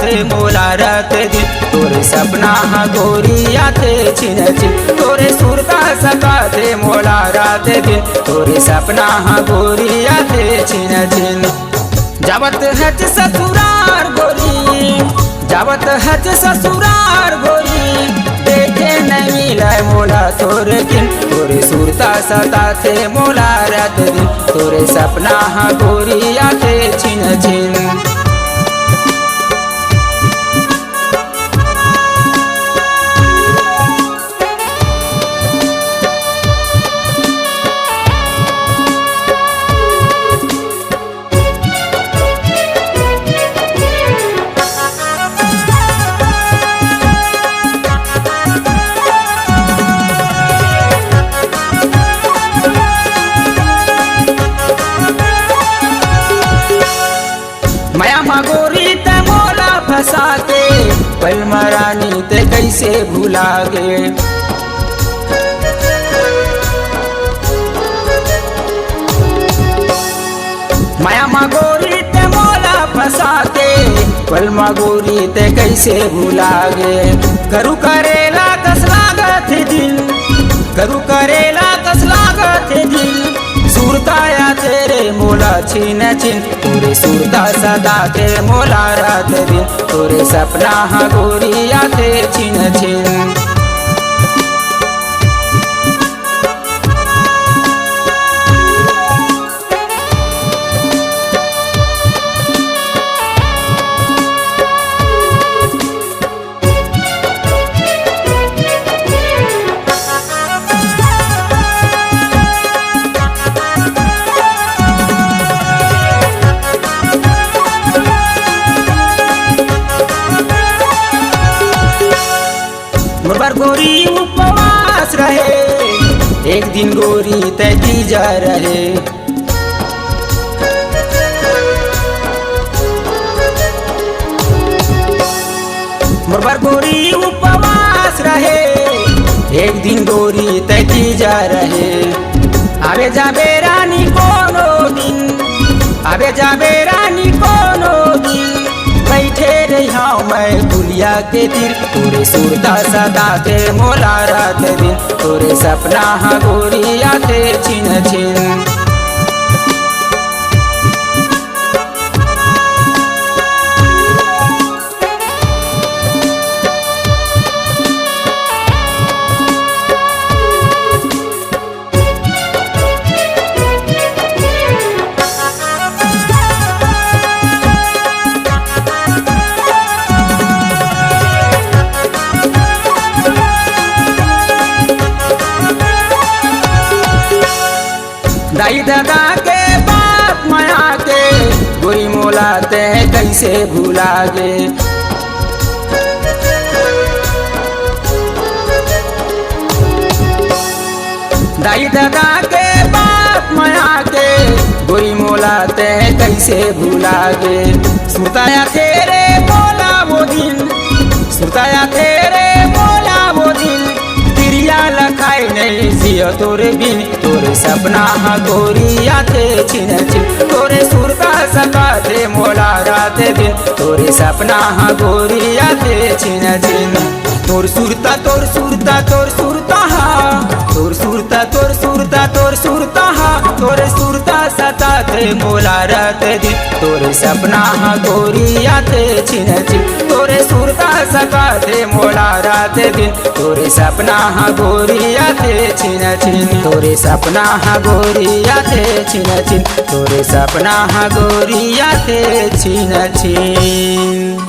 थे मोला रात दिन तोरे सपना हा गोरिया थे छिन छिन तोरे सुरता सता थे मोला रात दिन तोरे सपना हा गोरिया थे छिन छिन। जावत हच ससुरार गोरी जावत हच ससुरार गोरी देखे नहीं मिला मोला तोरे दिन तोरे सुरता सता थे मोला रात दिन तोरे सपना हा गोरिया थे छिन छिन। माया मगोरी ते मोला फंसा के पल मरानी ते कैसे भुला गे। माया मगोरी ते मोला फंसा के पल मगोरी ते कैसे भुला गे। करू करेला कस लागत दिल करू करेला कस लागत दिल सुरताया तेरे मोला छिन छिन तोरे सुरता सदा थे मोला रात दिन तोरे सपना हा गोरिया थे छिन छिन। मोर गोरी उपवास रहे एक दिन गोरी तैती जा रहे। मोर गोरी उपवास रहे एक दिन गोरी तैती जा रहे। आवे जाबे रानी कोनो दिन आवे जाबे रानी कोनो दिन बैठे रहा मैं दुलिया के तीर तोरे सुरता सदा थे मोला रात दिन तोरे सपना हा गोरिया थे छिन छिन। दाई दादा के बाप माया के गोरी मोला ते कैसे भुला गे। दाई दादा के बाप माया के गोरी मोला ते कैसे भुला गे। सुताया तेरे मोला वो दिन सुताया तेरे मोला वो दिन तिरिया लखाई नहीं जियो तोरे बिन तोरे सपना हा गोरिया थे छिन छिन तोरे सुरता सका थे मोला रात दिन तोरे सपना हा गोरिया थे छिन छिन। तोर सुरता तोर सुरता तोर सुरता हा तोर सुरता तोर सुरता तोर सुरता हा तोरे सुरता सता थे मोला रात दिन तोरे सपना हा गोरिया थे छिन छिन तोरे सुरता सका थे मोला रात दिन तोरे सपना हा गोरिया थे छिन छिन तोरे सपना हा गोरिया थे छिन छिन तोरे सपना हा गोरिया थे छिन छिन।